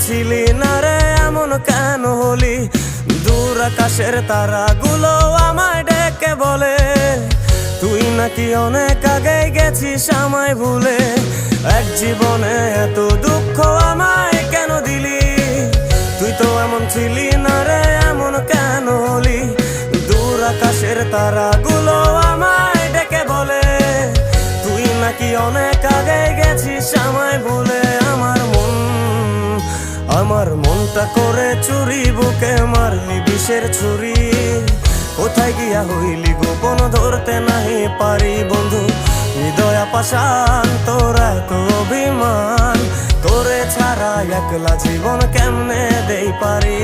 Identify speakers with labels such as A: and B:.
A: ছিলি না রে এমন কেন হলি? দূর আকাশের তারাগুলো আমায় ডেকে বলে তুই নাকি অনেক আগে গেছিস আমায় ভুলে। এক জীবনে এত দুঃখ আমায় কেন দিলি? তুই তো এমন ছিলি না রে এমন কেন হলি? দূর আকাশের তারাগুলো আমায় ডেকে বলে তুই নাকি অনেক আগে গেছিস আমায় ভুলে। আমার মনটা করে চুরি, বুকে মারলি বিষের ছুরি। কোথায় গিয়া হইলি গোপন ধরতে নাহি পারি বন্ধু। হৃদয় পাষাণ তোর এত অভিমান, তোরে ছাড়া একলা জীবন কেমনে দেই পারি।